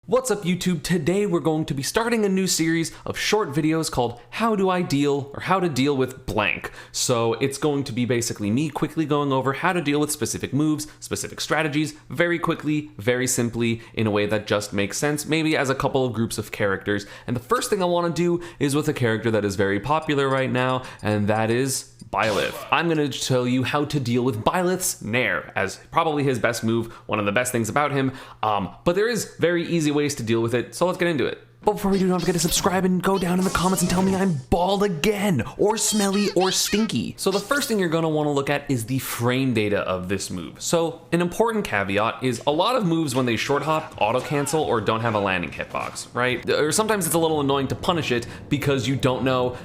What's up YouTube? Today we're going to be starting a new series of short videos called How to Deal with Blank. So it's going to be basically me quickly going over how to deal with specific moves, specific strategies, very quickly, very simply, in a way that just makes sense, maybe as a couple of groups of characters. And the first thing I want to do is with a character that is very popular right now, and that is Byleth. I'm going to tell you how to deal with Byleth's Nair as probably his best move, one of the best things about him, but there is very easy ways to deal with it, so let's get into it. But before we do, don't forget to subscribe and go down in the comments and tell me I'm bald again, or smelly, or stinky. So the first thing you're going to want to look at is the frame data of this move. So an important caveat is a lot of moves when they short hop, auto cancel, or don't have a landing hitbox, right? Or sometimes it's a little annoying to punish it because you don't know,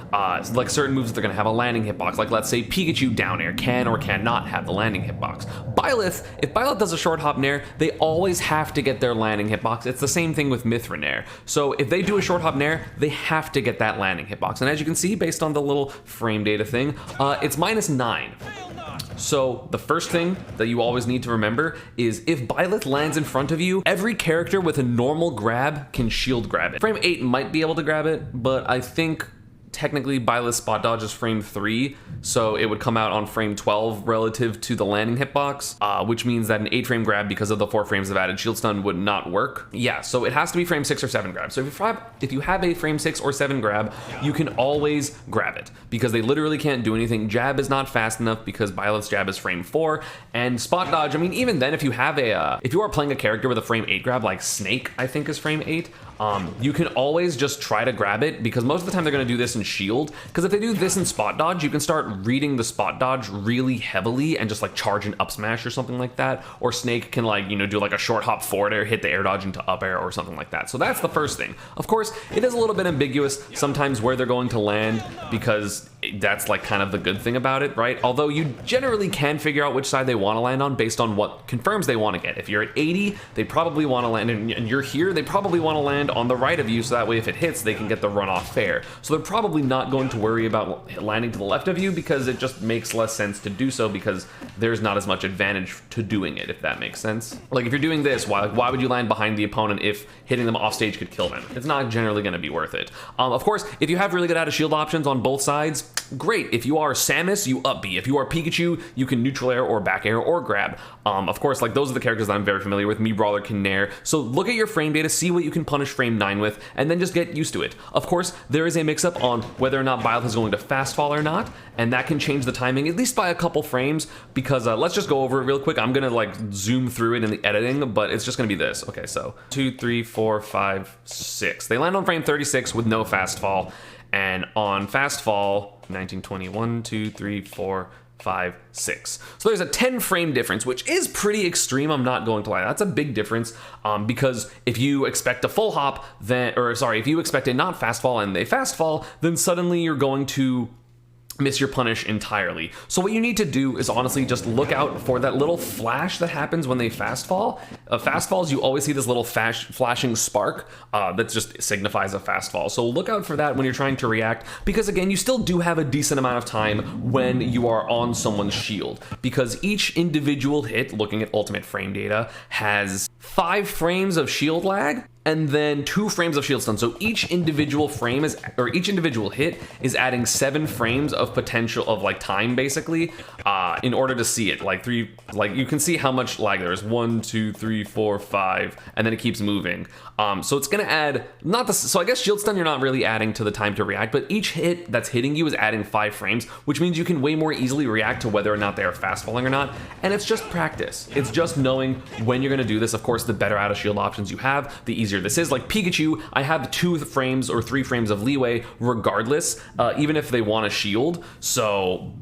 like certain moves that they're going to have a landing hitbox. Like let's say Pikachu down air can or cannot have the landing hitbox. Byleth, if Byleth does a short hop Nair, they always have to get their landing hitbox. It's the same thing with Mithra Nair. So if they do a short hop Nair, they have to get that landing hitbox. And as you can see, based on the little frame data thing, it's -9. So the first thing that you always need to remember is if Byleth lands in front of you, every character with a normal grab can shield grab it. Frame 8 might be able to grab it, but I think technically Byleth's spot dodge is frame 3, so it would come out on frame 12 relative to the landing hitbox, which means that an 8-frame grab, because of the 4 frames of added shield stun, would not work. Yeah, so it has to be frame 6 or 7 grab. So if you have a frame 6 or 7 grab, you can always grab it, because they literally can't do anything. Jab is not fast enough because Byleth's jab is frame 4, and spot dodge, I mean, even then, if you have if you are playing a character with a frame 8 grab, like Snake, I think is frame 8, you can always just try to grab it, because most of the time they're going to do this in shield, because if they do this in spot dodge, you can start reading the spot dodge really heavily and just like charge an up smash or something like that, or Snake can like, you know, do like a short hop forward air, hit the air dodge into up air or something like that. So that's the first thing. Of course, it is a little bit ambiguous sometimes where they're going to land, because that's like kind of the good thing about it, right? Although you generally can figure out which side they want to land on based on what confirms they want to get. If you're at 80, they probably want to land, and you're here, they probably want to land on the right of you, so that way if it hits, they can get the runoff fair. So they're probably not going to worry about landing to the left of you, because it just makes less sense to do so, because there's not as much advantage to doing it, if that makes sense. Like if you're doing this, why would you land behind the opponent if hitting them off stage could kill them? It's not generally going to be worth it. Of course, if you have really good out of shield options on both sides, great. If you are Samus, you up B. If you are Pikachu, you can neutral air or back air or grab. Of course, like those are the characters that I'm very familiar with. Me Brawler can Nair. So look at your frame data, see what you can punish frame 9 with, and then just get used to it. Of course, there is a mix-up on whether or not Byleth is going to fast fall or not, and that can change the timing at least by a couple frames, because let's just go over it real quick. I'm gonna like zoom through it in the editing, but it's just gonna be this. Okay, so 2, 3, 4, 5, 6. They land on frame 36 with no fast fall, and on fast fall, 1921, 2, 3, 4, 5, 6. So there's a 10 frame difference, which is pretty extreme, I'm not going to lie. That's a big difference, because if you expect a full hop, if you expect a not fast fall and they fast fall, then suddenly you're going to miss your punish entirely. So what you need to do is honestly just look out for that little flash that happens when they fast fall. Fast falls, you always see this little flashing spark that just signifies a fast fall. So look out for that when you're trying to react, because again, you still do have a decent amount of time when you are on someone's shield, because each individual hit, looking at ultimate frame data, has 5 frames of shield lag and then 2 frames of shield stun. So each individual frame each individual hit is adding 7 frames of potential of like time, basically, in order to see it. Like you can see how much lag there is. 1, 2, 3, 4, 5, and then it keeps moving. So it's gonna add so I guess shield stun you're not really adding to the time to react, but each hit that's hitting you is adding 5 frames, which means you can way more easily react to whether or not they are fast falling or not. And it's just practice. It's just knowing when you're gonna do this. Of course, the better out of shield options you have, the easier this is. Like Pikachu, I have 2 frames or 3 frames of leeway regardless, even if they want a shield. So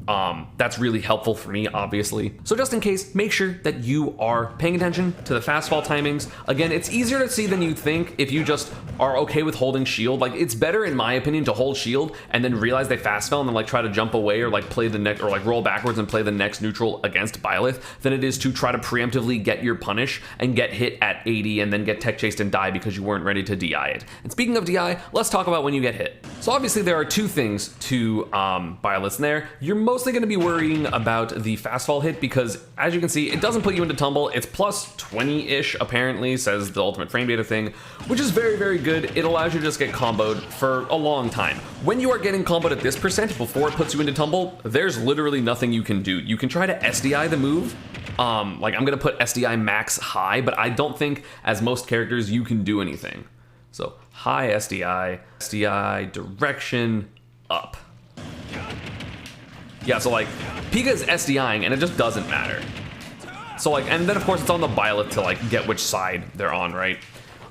that's really helpful for me, obviously. So just in case, make sure that you are paying attention to the fast fall timings. Again, it's easier to see than you think if you just are okay with holding shield. Like it's better, in my opinion, to hold shield and then realize they fast fell and then like try to jump away or like play the next, or like roll backwards and play the next neutral against Byleth, than it is to try to preemptively get your punish and get hit at 80 and then get tech chased and die because you weren't ready to DI it. And speaking of DI, let's talk about when you get hit. So obviously there are two things to Byleth's Nair. You're mostly going to be worrying about the fast fall hit because, as you can see, it doesn't put you into tumble. It's plus 20-ish, apparently, says the ultimate frame data thing, which is very, very good. It allows you to just get comboed for a long time. When you are getting comboed at this percent before it puts you into tumble, there's literally nothing you can do. You can try to SDI the move. Like, I'm going to put SDI max high, but I don't think, as most characters, you can do anything. So high SDI direction up. Yeah, so like Pika is SDIing and it just doesn't matter. So like, and then of course it's on the Byleth to like get which side they're on, right?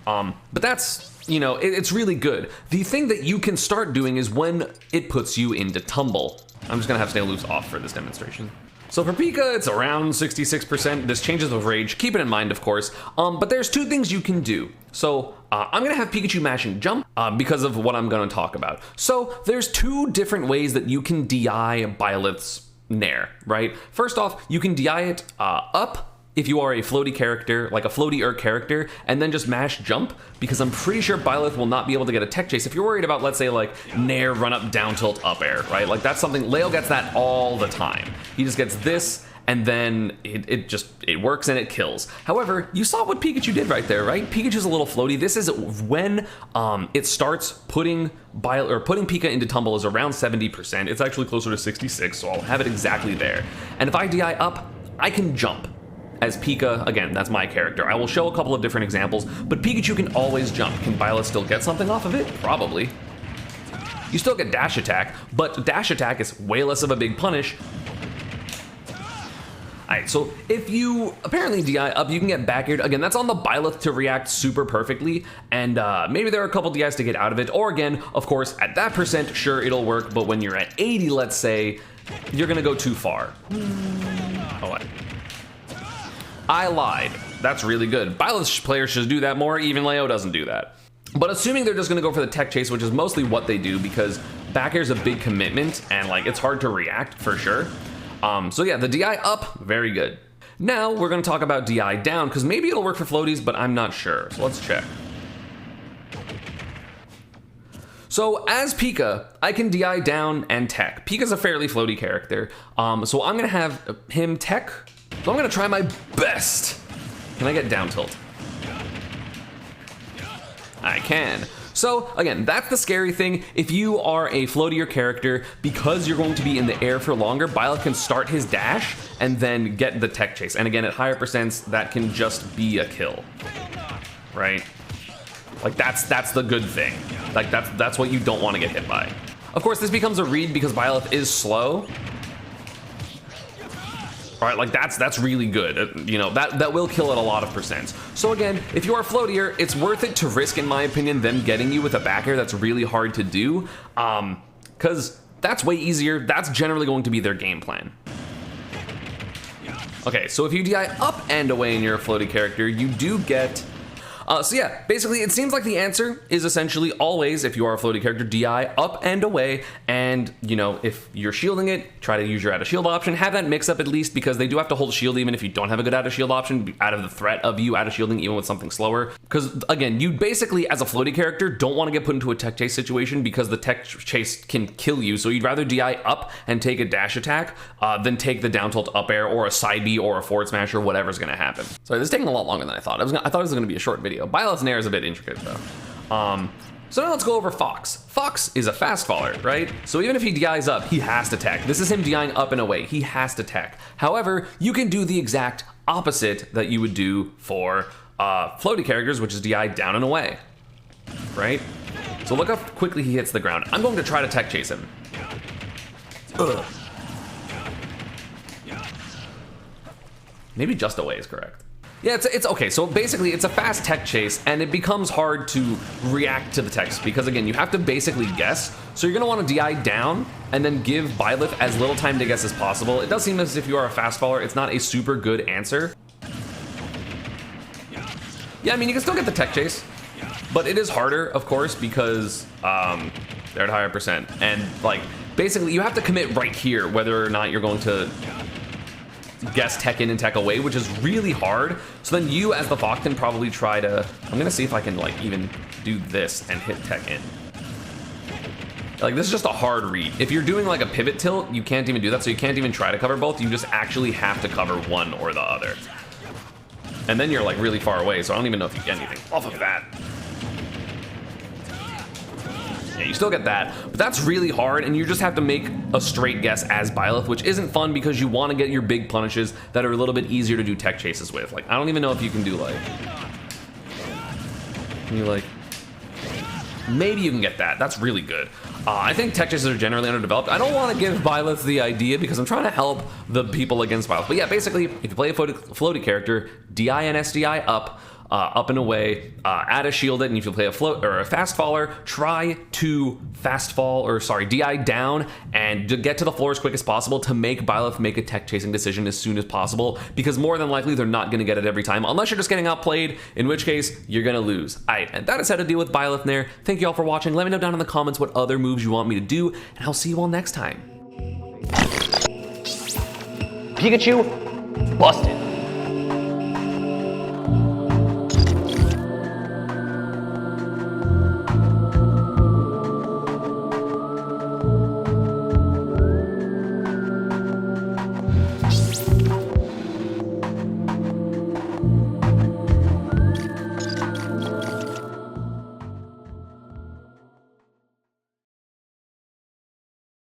But that's, you know, it's really good. The thing that you can start doing is when it puts you into tumble. I'm just gonna have Snail Loops off for this demonstration. So for Pika, it's around 66%. This changes with Rage. Keep it in mind, of course. But there's two things you can do. So I'm gonna have Pikachu mashing jump because of what I'm gonna talk about. So there's two different ways that you can DI Byleth's Nair, right? First off, you can DI it up if you are a floaty character, like a floaty-er character, and then just mash jump, because I'm pretty sure Byleth will not be able to get a tech chase if you're worried about, let's say, like Nair run up down tilt up air, right? Like that's something, Leo gets that all the time. He just gets this, and then it works and it kills. However, you saw what Pikachu did right there, right? Pikachu's a little floaty. This is when it starts putting Pika into tumble is around 70%. It's actually closer to 66, so I'll have it exactly there. And if I DI up, I can jump. As Pika, again, that's my character. I will show a couple of different examples, but Pikachu can always jump. Can Byleth still get something off of it? Probably. You still get dash attack, but dash attack is way less of a big punish. Alright, so if you apparently DI up, you can get back aired. Again, that's on the Byleth to react super perfectly, and maybe there are a couple DIs to get out of it, or again, of course, at that percent, sure, it'll work, but when you're at 80, let's say, you're gonna go too far. Oh, I lied. That's really good. Byleth players should do that more, even Leo doesn't do that. But assuming they're just gonna go for the tech chase, which is mostly what they do, because back air is a big commitment, and like it's hard to react for sure. So yeah, the DI up, very good. Now we're gonna talk about DI down, because maybe it'll work for floaties, but I'm not sure. So let's check. So as Pika, I can DI down and tech. Pika's a fairly floaty character, so I'm gonna have him tech. So I'm gonna try my best. Can I get down tilt? I can. So again, that's the scary thing. If you are a floatier character, because you're going to be in the air for longer, Byleth can start his dash and then get the tech chase. And again, at higher percents, that can just be a kill, right? Like that's the good thing. Like that's what you don't want to get hit by. Of course, this becomes a read because Byleth is slow. All right, like that's really good. You know, that will kill at a lot of percents. So again, if you are floatier, it's worth it to risk, in my opinion, them getting you with a back air that's really hard to do, because that's way easier. That's generally going to be their game plan. Okay, so if you DI up and away and you're a floaty character, you do get... so yeah, basically it seems like the answer is essentially always, if you are a floaty character, DI up and away, and you know, if you're shielding it, try to use your out of shield option, have that mix up at least, because they do have to hold shield even if you don't have a good out of shield option, out of the threat of you out of shielding even with something slower. Because again, you basically, as a floaty character, don't want to get put into a tech chase situation because the tech chase can kill you, so you'd rather DI up and take a dash attack than take the down tilt up air or a side B or a forward smash or whatever's gonna happen. Sorry, this is taking a lot longer than I thought. I thought it was gonna be a short video. Byleth's Nair is a bit intricate though. So now let's go over Fox. Fox is a fast faller, right? So even if he DIs up, he has to tech. This is him DIing up and away. He has to tech. However, you can do the exact opposite that you would do for floaty characters, which is DI down and away, right? So look how quickly he hits the ground. I'm going to try to tech chase him. Ugh. Maybe just away is correct. Yeah, it's okay. So basically, it's a fast tech chase, and it becomes hard to react to the techs because, again, you have to basically guess. So you're going to want to DI down and then give Byleth as little time to guess as possible. It does seem as if you are a fast faller, it's not a super good answer. Yeah, I mean, you can still get the tech chase, but it is harder, of course, because they're at higher percent. And, like, basically, you have to commit right here whether or not you're going to guess tech in and tech away, which is really hard. So then you as the Fox can probably try to, I'm gonna see if I can like even do this and hit tech in. Like, this is just a hard read. If you're doing like a pivot tilt, you can't even do that, so you can't even try to cover both. You just actually have to cover one or the other. And then you're like really far away, so I don't even know if you get anything off of that. Yeah, you still get that, but that's really hard, and you just have to make a straight guess as Byleth, which isn't fun because you want to get your big punishes that are a little bit easier to do tech chases with. Like, I don't even know if you can do like... Can you like... Maybe you can get that. That's really good. I think tech chases are generally underdeveloped. I don't want to give Byleth the idea because I'm trying to help the people against Byleth. But yeah, basically, if you play a floaty character, DI and SDI up and away, add a shield it, and if you play a float or a fast faller, try to DI down and to get to the floor as quick as possible to make Byleth make a tech chasing decision as soon as possible, because more than likely they're not going to get it every time unless you're just getting outplayed, in which case you're going to lose. Alright, and that is how to deal with Byleth Nair. Thank you all for watching. Let me know down in the comments what other moves you want me to do, and I'll see you all next time. Pikachu, busted.